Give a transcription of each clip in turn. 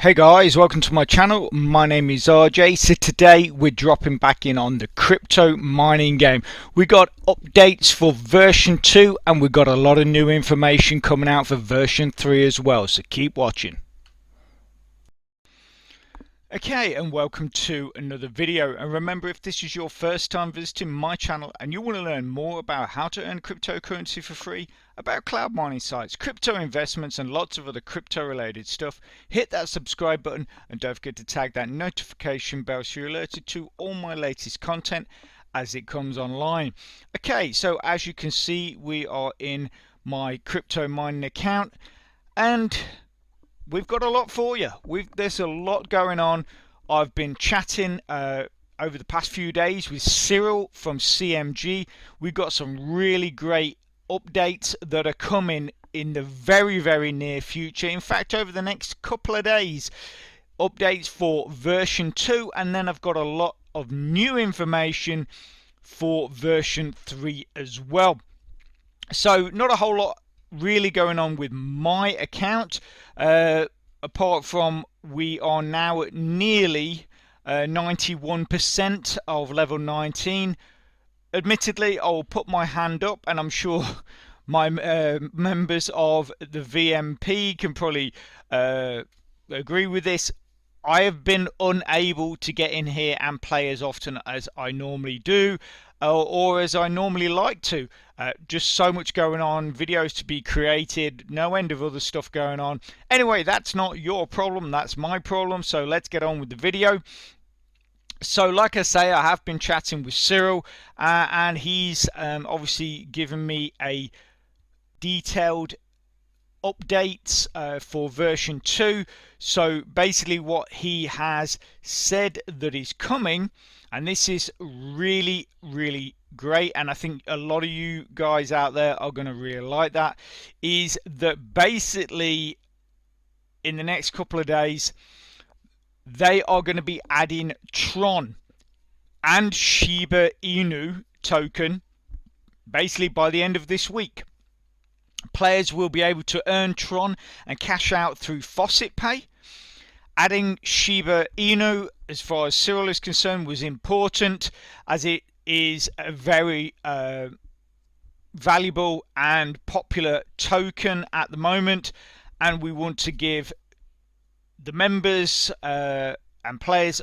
Hey guys, welcome to my channel. My name is RJ. So today we're dropping back in on the crypto mining game. We got updates for version 2 and we got a lot of new information coming out for version 3 as well, so keep watching. Okay, and welcome to another video. And remember, if this is your first time visiting my channel and you want to learn more about how to earn cryptocurrency for free, about cloud mining sites, crypto investments and lots of other crypto related stuff, hit that subscribe button and don't forget to tag that notification bell so you're alerted to all my latest content as it comes online. Okay, so as you can see, we are in my crypto mining account and we've got a lot for you. There's a lot going on. I've been chatting over the past few days with Cyrille from CMG. We've got some really great updates that are coming in the very near future. In fact, over the next couple of days, updates for version 2, and then I've got a lot of new information for version 3 as well. So not a whole lot really going on with my account, apart from we are now at nearly 91% of level 19. Admittedly, I'll put my hand up, and I'm sure my members of the VMP can probably agree with this. I have been unable to get in here and play as often as I normally do, or as I normally like to. Just so much going on, videos to be created, no end of other stuff going on. Anyway, that's not your problem, that's my problem, so let's get on with the video. So like I say, I have been chatting with Cyrille, and he's obviously given me a detailed updates for version 2. So basically what he has said that is coming, and this is really great, and I think a lot of you guys out there are going to really like that, is that basically in the next couple of days they are going to be adding Tron and Shiba Inu token basically by the end of this week. Players will be able to earn Tron and cash out through Faucet Pay. Adding Shiba Inu, as far as Cyrille is concerned, was important, as it is a very valuable and popular token at the moment, and we want to give the members and players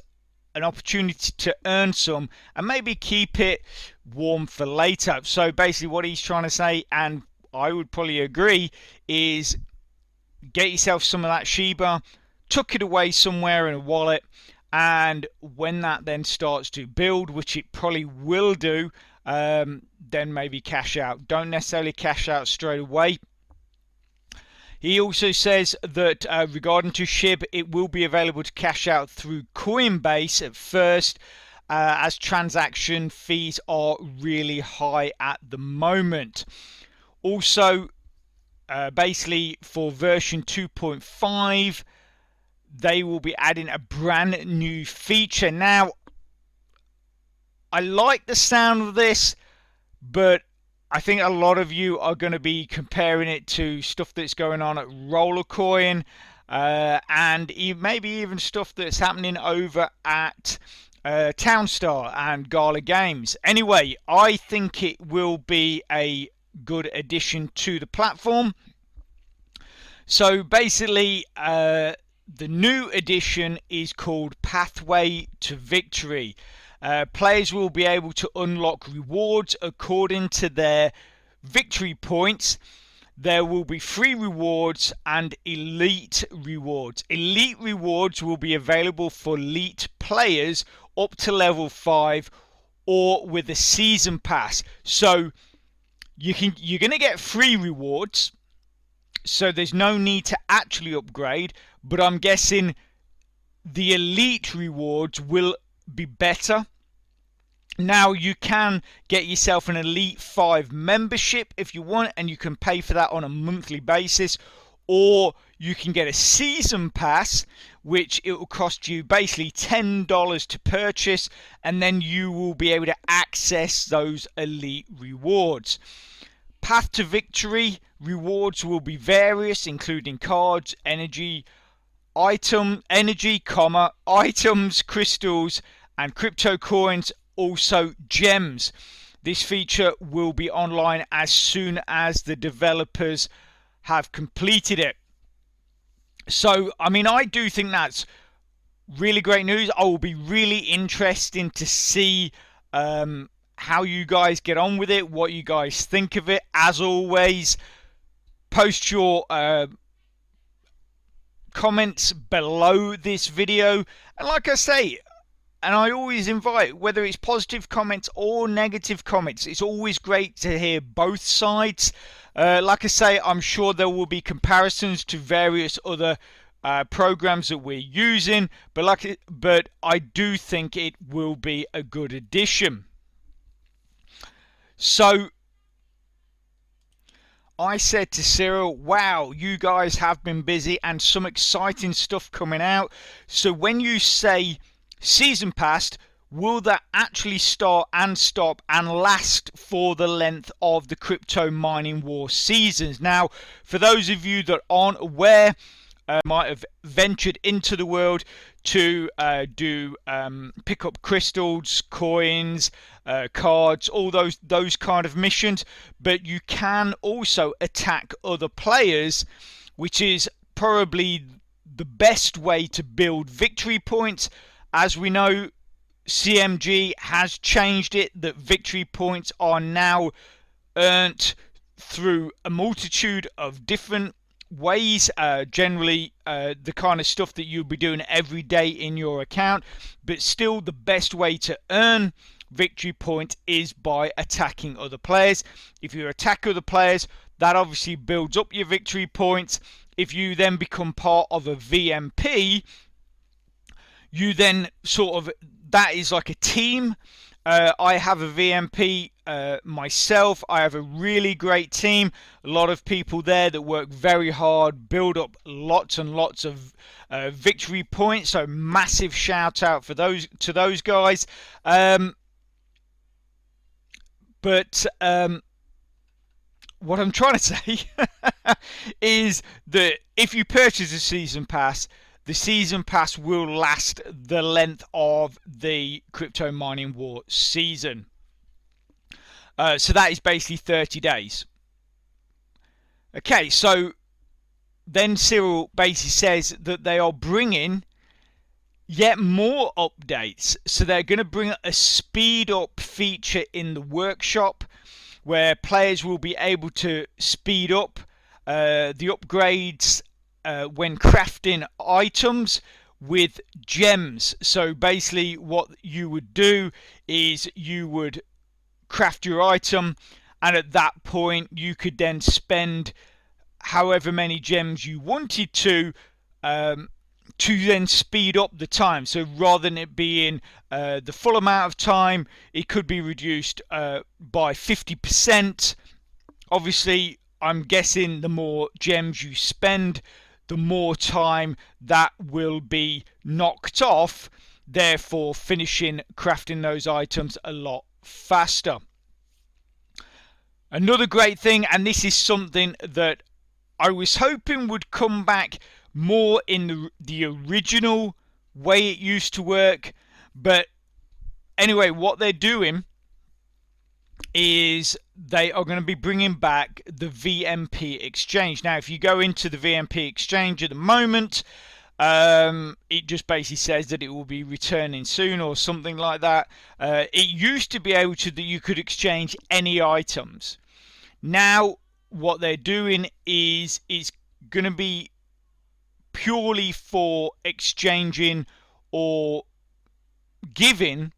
an opportunity to earn some and maybe keep it warm for later. So basically what he's trying to say, and I would probably agree, is get yourself some of that Shiba, tuck it away somewhere in a wallet, and when that then starts to build, which it probably will do, then maybe cash out. Don't necessarily cash out straight away. He also says that regarding to SHIB, it will be available to cash out through Coinbase at first, as transaction fees are really high at the moment. Also, basically for version 2.5, they will be adding a brand new feature. Now, I like the sound of this, but I think a lot of you are going to be comparing it to stuff that's going on at Rollercoin, and maybe even stuff that's happening over at Townstar and Gala Games. Anyway, I think it will be a good addition to the platform. So basically, the new edition is called Pathway to Victory. Players will be able to unlock rewards according to their victory points. There will be free rewards and elite rewards. Elite rewards will be available for elite players up to level 5 or with a season pass. So you're going to get free rewards, so there's no need to actually upgrade, but I'm guessing the elite rewards will be better. Now, you can get yourself an Elite 5 membership if you want, and you can pay for that on a monthly basis, or you can get a season pass, which it will cost you basically $10 to purchase, and then you will be able to access those elite rewards. Path to Victory rewards will be various, including cards, energy, item energy, items, crystals, and crypto coins, also gems. This feature will be online as soon as the developers have completed it. So, I mean, I do think that's really great news. I will be really interested to see how you guys get on with it, what you guys think of it. As always, post your comments below this video, and like I say, and I always invite, whether it's positive comments or negative comments, it's always great to hear both sides. Like I say, I'm sure there will be comparisons to various other programs that we're using, but I do think it will be a good addition. So I said to Cyrille, wow, you guys have been busy and some exciting stuff coming out. So when you say season pass, will that actually start and stop and last for the length of the crypto mining war seasons? Now, for those of you that aren't aware, might have ventured into the world to pick up crystals, coins, cards, all those kind of missions, but you can also attack other players, which is probably the best way to build victory points. As we know, CMG has changed it that victory points are now earned through a multitude of different ways, generally the kind of stuff that you'll be doing every day in your account, but still the best way to earn victory points is by attacking other players. If you attack other players, that obviously builds up your victory points. If you then become part of a VMP, you then that is like a team. I have a VMP myself. I have a really great team. A lot of people there that work very hard, build up lots and lots of victory points. So massive shout out for those guys. But what I'm trying to say is that if you purchase a season pass, the season pass will last the length of the crypto mining war season. So that is basically 30 days. Okay, so then Cyrille basically says that they are bringing yet more updates. So they're going to bring a speed up feature in the workshop where players will be able to speed up the upgrades when crafting items with gems. So basically what you would do is you would craft your item, and at that point you could then spend however many gems you wanted to then speed up the time. So rather than it being the full amount of time, it could be reduced by 50%. Obviously, I'm guessing the more gems you spend, the more time that will be knocked off, therefore finishing crafting those items a lot faster. Another great thing, and this is something that I was hoping would come back more in the original way it used to work, but anyway, what they're doing is they are going to be bringing back the VMP exchange. Now, if you go into the VMP exchange at the moment, it just basically says that it will be returning soon or something like that. It used to be able to that you could exchange any items. Now, what they're doing is going to be purely for exchanging or giving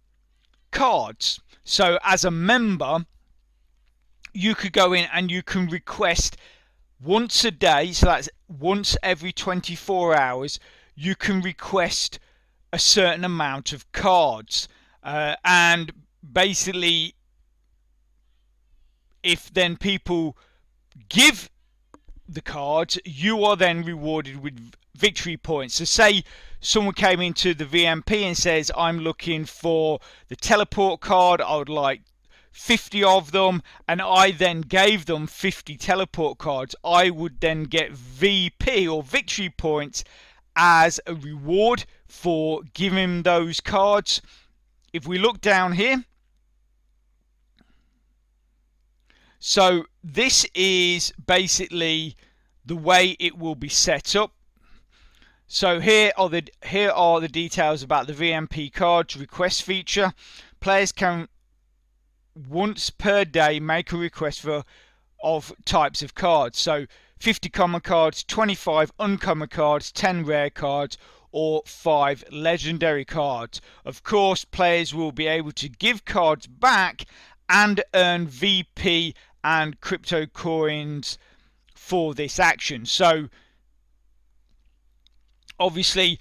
cards. So as a member, you could go in and you can request once a day, so that's once every 24 hours, you can request a certain amount of cards. And basically, if then people give the cards, you are then rewarded with victory points. So say someone came into the VMP and says, I'm looking for the teleport card, I would like 50 of them, and I then gave them 50 teleport cards, I would then get VP or victory points as a reward for giving those cards. If we look down here, so this is basically the way it will be set up. So here are the details about the VMP cards request feature. Players can once per day make a request of types of cards. So 50 common cards, 25 uncommon cards, 10 rare cards, or 5 legendary cards. Of course, players will be able to give cards back and earn VP and crypto coins for this action. So obviously,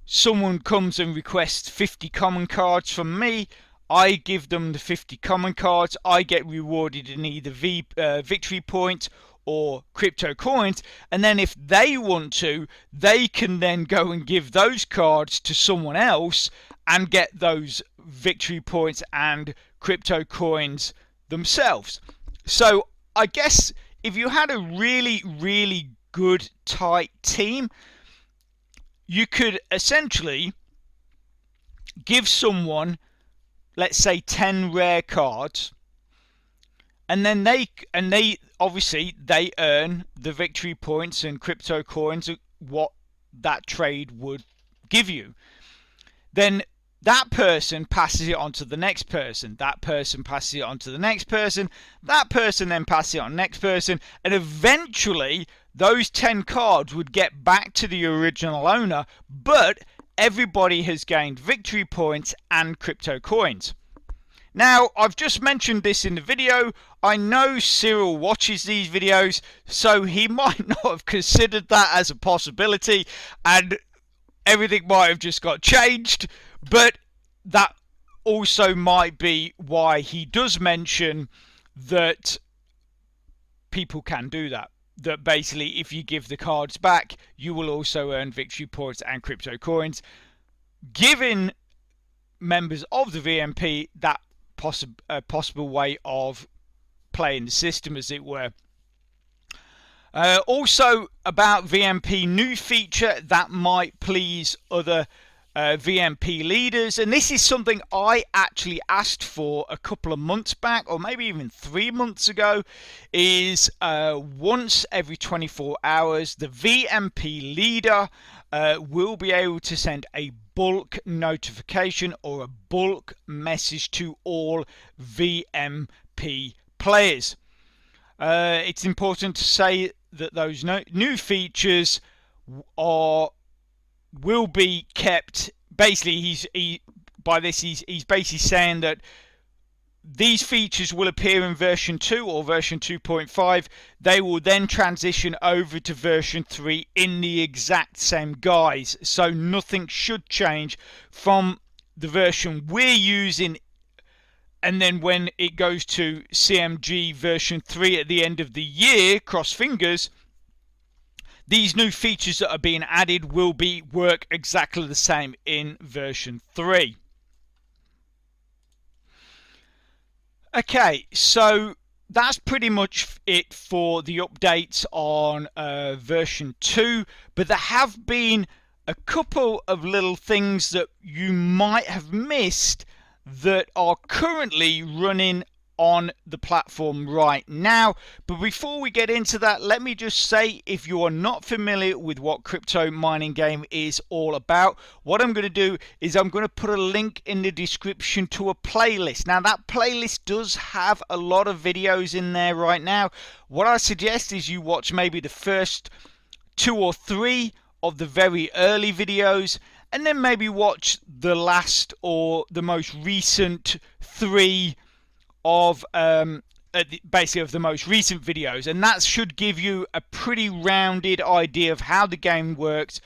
someone comes and requests 50 common cards from me. I give them the 50 common cards. I get rewarded in either victory points or crypto coins. And then if they want to, they can then go and give those cards to someone else and get those victory points and crypto coins themselves. So I guess if you had a really, really good tight team, you could essentially give someone, let's say, 10 rare cards, and then they obviously they earn the victory points and crypto coins, what that trade would give you. Then that person passes it on to the next person. That person passes it on to the next person. That person then passes it on to the next person. And eventually, those 10 cards would get back to the original owner, but everybody has gained victory points and crypto coins. Now, I've just mentioned this in the video. I know Cyrille watches these videos, so he might not have considered that as a possibility, and everything might have just got changed. But that also might be why he does mention that people can do that. That basically, if you give the cards back, you will also earn victory points and crypto coins, giving members of the VMP that possible way of playing the system, as it were. Also, about VMP New Feature that might please other VMP leaders, and this is something I actually asked for a couple of months back, or maybe even 3 months ago, is once every 24 hours the VMP leader will be able to send a bulk notification or a bulk message to all VMP players. It's important to say that those new features will be kept. Basically, he's basically saying that these features will appear in version 2 or version 2.5. They will then transition over to version 3 in the exact same guise. So nothing should change from the version we're using. And then when it goes to CMG version 3 at the end of the year, cross fingers, these new features that are being added will work exactly the same in version 3. Okay, so that's pretty much it for the updates on version 2, but there have been a couple of little things that you might have missed that are currently running on the platform right now. But before we get into that, let me just say, if you are not familiar with what CryptoMiningGame is all about, what I'm going to do is I'm going to put a link in the description to a playlist. Now, that playlist does have a lot of videos in there right now. What I suggest is you watch maybe the first 2 or 3 of the very early videos, and then maybe watch the last or the most recent 3 of basically of the most recent videos, and that should give you a pretty rounded idea of how the game works,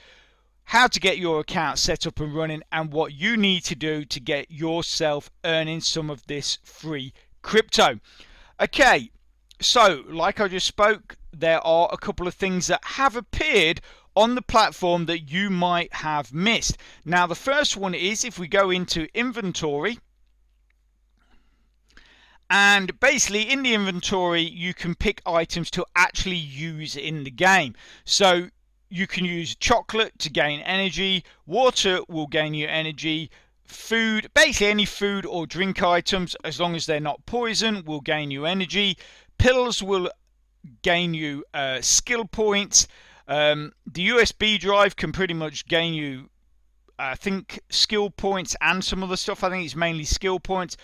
how to get your account set up and running, and what you need to do to get yourself earning some of this free crypto. Okay, so like I just spoke, there are a couple of things that have appeared on the platform that you might have missed. Now, the first one is, if we go into inventory, and basically in the inventory you can pick items to actually use in the game. So you can use chocolate to gain energy, water will gain you energy, food, basically any food or drink items, as long as they're not poison, will gain you energy. Pills will gain you skill points. The USB drive can pretty much gain you, I think, skill points and some other stuff. I think it's mainly skill points,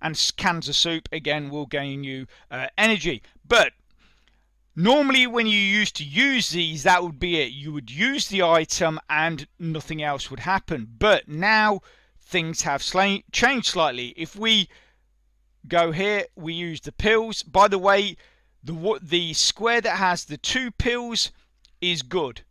and cans of soup again will gain you energy. But normally when you used to use these, that would be it. You would use the item and nothing else would happen. But now things have changed slightly. If we go here, we use the pills. By the way, the square that has the 2 pills is good.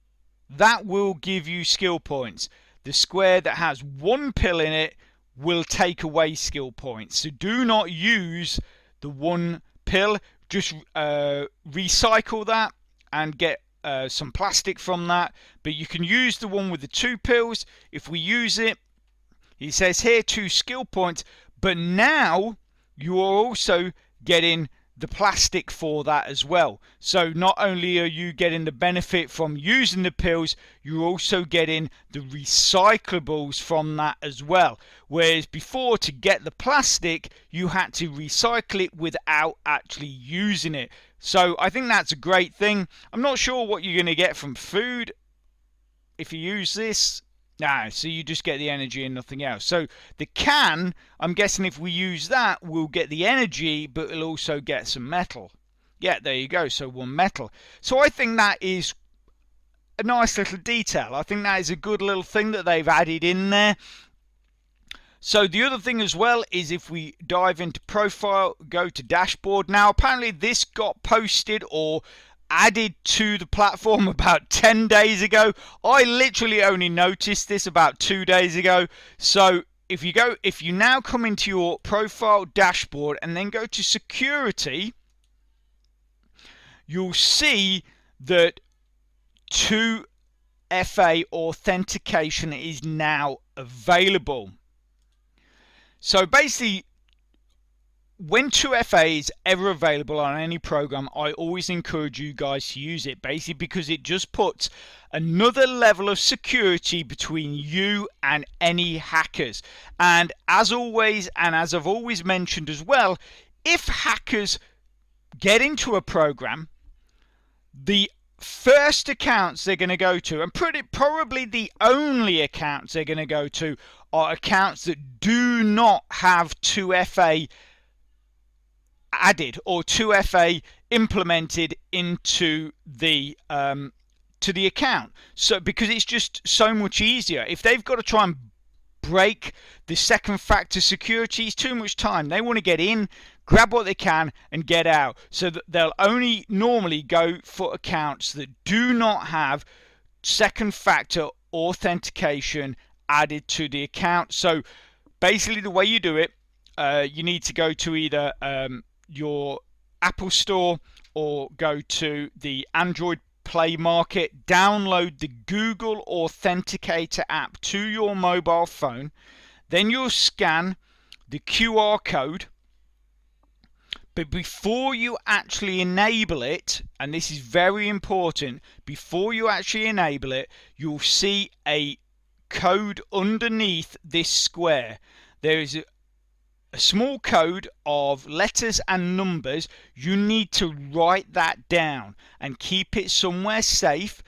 That will give you skill points. The square that has 1 pill in it will take away skill points. So do not use the 1 pill. Just recycle that and get some plastic from that. But you can use the one with the 2 pills. If we use it, it says here 2 skill points. But now you are also getting the plastic for that as well. So not only are you getting the benefit from using the pills, you're also getting the recyclables from that as well. Whereas before, to get the plastic, you had to recycle it without actually using it. So I think that's a great thing. I'm not sure what you're going to get from food if you use this. No, so you just get the energy and nothing else. So the can, I'm guessing if we use that, we'll get the energy, but it'll also get some metal. Yeah, there you go, so 1 metal. So I think that is a nice little detail. I think that is a good little thing that they've added in there. So the other thing as well is if we dive into profile, go to dashboard. Now apparently this got posted or added to the platform about 10 days ago. I literally only noticed this about 2 days ago. So if you now come into your profile dashboard and then go to security, you'll see that 2FA authentication is now available. So basically, when 2FA is ever available on any program, I always encourage you guys to use it, basically because it just puts another level of security between you and any hackers. And as always, and as I've always mentioned as well, if hackers get into a program, the first accounts they're going to go to, and probably the only accounts they're going to go to, are accounts that do not have 2FA added or 2FA implemented into the account. So because it's just so much easier. If they've got to try and break the second factor security, it's too much time. They want to get in, grab what they can and get out. So that they'll only normally go for accounts that do not have second factor authentication added to the account. So basically the way you do it, you need to go to either your Apple Store or go to the Android Play Market, download the Google Authenticator app to your mobile phone, then you'll scan the QR code. But before you actually enable it, and this is very important, before you actually enable it, you'll see a code underneath this square. There is a small code of letters and numbers. You need to write that down and keep it somewhere safe,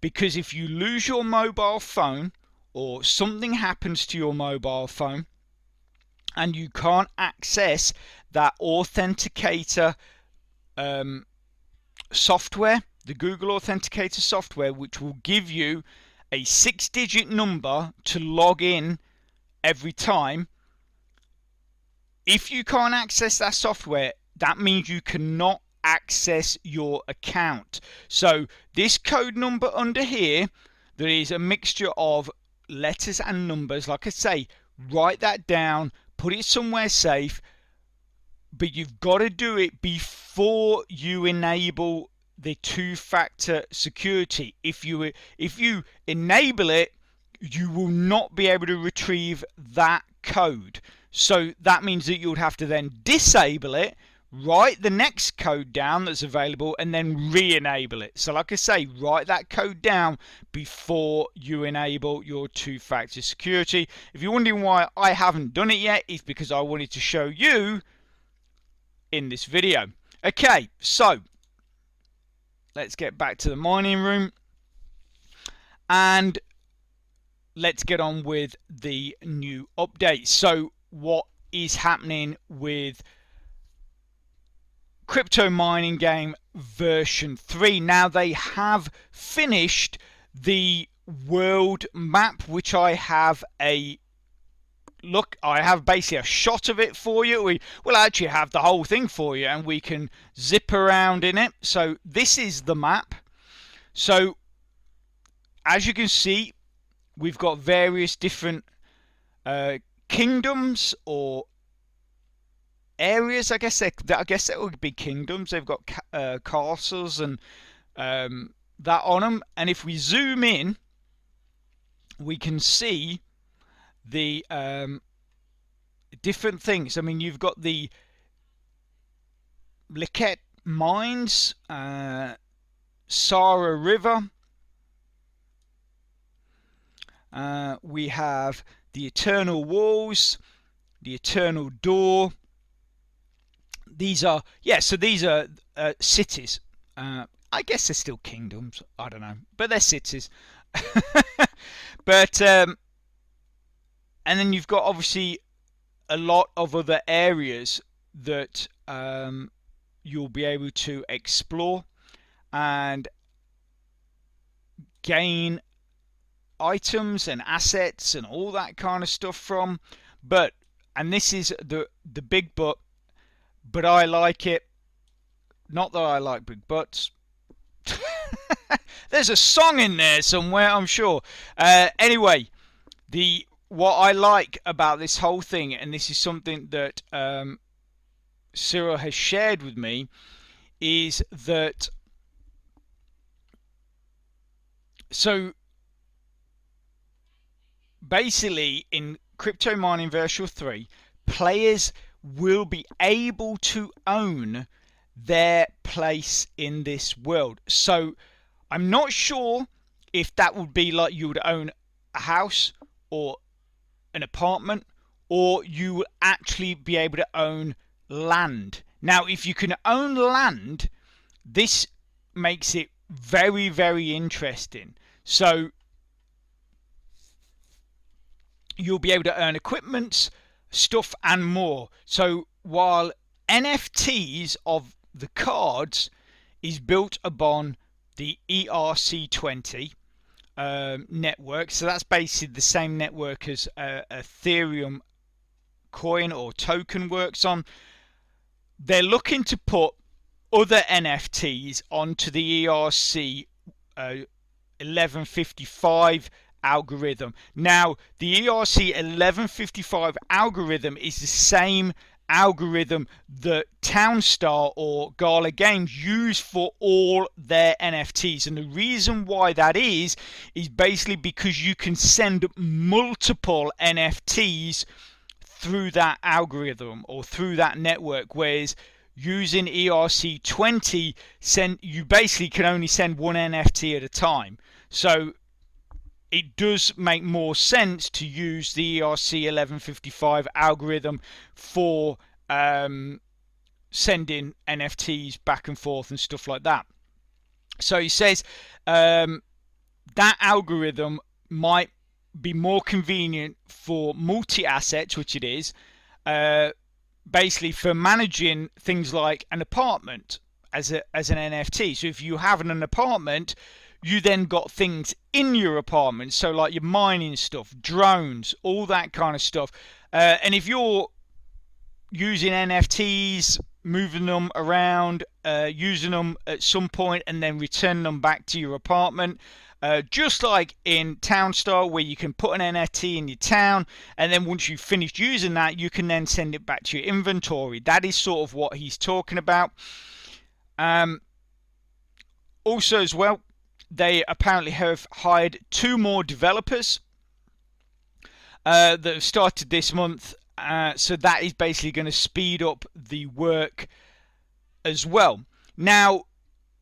because if you lose your mobile phone or something happens to your mobile phone and you can't access that authenticator software, the Google Authenticator software, which will give you a 6-digit number to log in every time, if you can't access that software, that means you cannot access your account. So this code number under here, there is a mixture of letters and numbers. Like I say, write that down, put it somewhere safe, but you've got to do it before you enable the 2-factor security. If you enable it, you will not be able to retrieve that code. So that means that you would have to then disable it, write the next code down that's available and then re-enable it. So like I say, write that code down before you enable your two-factor security. If you're wondering why I haven't done it yet, it's because I wanted to show you in this video. Okay, so let's get back to the mining room and let's get on with the new update. So what is happening with CryptoMiningGame version 3? Now they have finished the world map, which I have a look. I have basically a shot of it for you. We'll actually have the whole thing for you, and we can zip around in it. So this is the map. So as you can see, we've got various different kingdoms or areas. I guess that would be kingdoms. They've got castles and that on them. And if we zoom in, we can see the different things. I mean, you've got the Liquette mines, Sara River. We have the Eternal Walls, the Eternal Door. These are, yeah, so these are cities. I guess they're still kingdoms. I don't know, but they're cities. But and then you've got obviously a lot of other areas that you'll be able to explore and gain items and assets and all that kind of stuff from. But, and this is the big but I like it. Not that I like big butts. There's a song in there somewhere, I'm sure. Anyway, what I like about this whole thing, and this is something that Cyrille has shared with me, is that so basically in Crypto Mining version 3, players will be able to own their place in this world. So I'm not sure if that would be like you would own a house or an apartment, or you will actually be able to own land. Now, if you can own land, this makes it very, very interesting. So you'll be able to earn equipment, stuff, and more. So while NFTs of the cards is built upon the ERC20 network, so that's basically the same network as Ethereum coin or token works on, they're looking to put other NFTs onto the ERC 1155 algorithm. Now, the ERC 1155 algorithm is the same algorithm that Townstar or Gala Games use for all their NFTs, and the reason why that is basically because you can send multiple NFTs through that algorithm or through that network, whereas using ERC20 you basically can only send one NFT at a time. So it does make more sense to use the ERC 1155 algorithm for sending NFTs back and forth and stuff like that. So he says that algorithm might be more convenient for multi-assets, which it is, basically for managing things like an apartment as an NFT. So if you have an apartment, you then got things in your apartment, so like your mining stuff, drones, all that kind of stuff. And if you're using NFTs, moving them around, using them at some point and then returning them back to your apartment, just like in Townstar, where you can put an NFT in your town, and then once you've finished using that, you can then send it back to your inventory. That is sort of what he's talking about. Also as well, they apparently have hired 2 more developers that have started this month. So that is basically going to speed up the work as well. Now,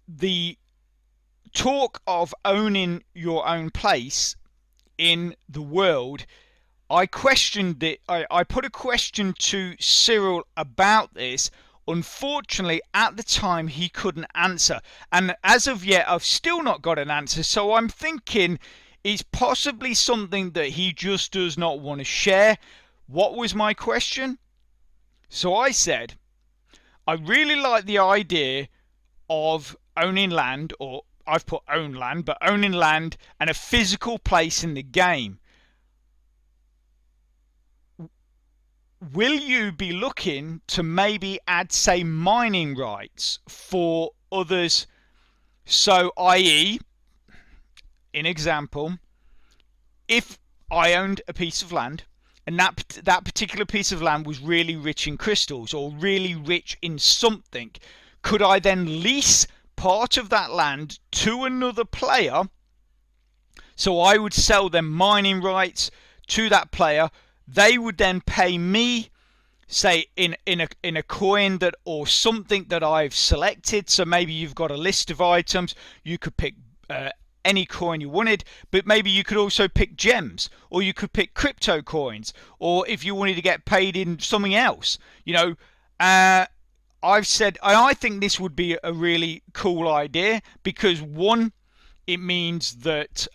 the talk of owning your own place in the world, I questioned it. I put a question to Cyrille about this. Unfortunately, at the time, he couldn't answer. And as of yet, I've still not got an answer. So I'm thinking it's possibly something that he just does not want to share. What was my question? So I said, I really like the idea of owning land, or I've put own land, but owning land and a physical place in the game. Will you be looking to maybe add, say, mining rights for others? So, i.e., in example, if I owned a piece of land and that particular piece of land was really rich in crystals or really rich in something, could I then lease part of that land to another player? So I would sell them mining rights to that player. They would then pay me, say, in a coin that, or something that I've selected. So maybe you've got a list of items. You could pick any coin you wanted, but maybe you could also pick gems, or you could pick crypto coins, or if you wanted to get paid in something else, I've said I think this would be a really cool idea, because one, it means that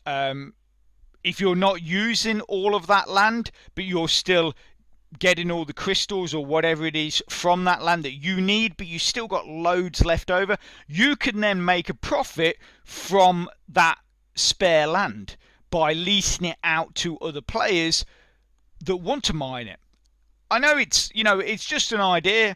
if you're not using all of that land, but you're still getting all the crystals or whatever it is from that land that you need, but you still got loads left over, you can then make a profit from that spare land by leasing it out to other players that want to mine it. I know it's just an idea.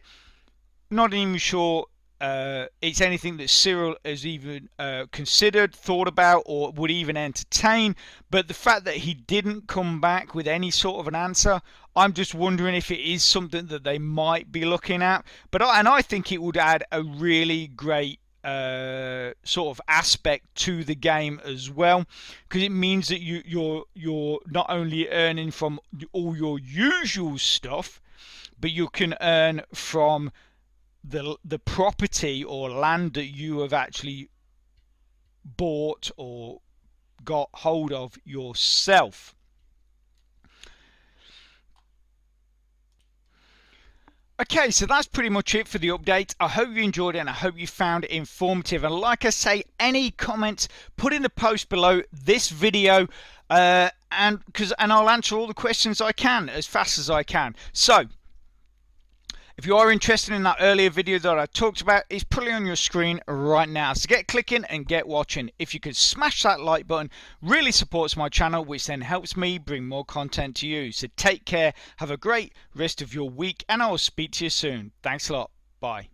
Not even sure it's anything that Cyrille has even considered, thought about, or would even entertain. But the fact that he didn't come back with any sort of an answer, I'm just wondering if it is something that they might be looking at. But I think it would add a really great sort of aspect to the game as well, because it means that you're not only earning from all your usual stuff, but you can earn from the property or land that you have actually bought or got hold of yourself. Okay, so that's pretty much it for the update. I hope you enjoyed it and I hope you found it informative. And like I say, any comments, put in the post below this video, and I'll answer all the questions I can as fast as I can. So, if you are interested in that earlier video that I talked about, it's probably on your screen right now. So get clicking and get watching. If you could smash that like button, really supports my channel, which then helps me bring more content to you. So take care, have a great rest of your week, and I will speak to you soon. Thanks a lot. Bye.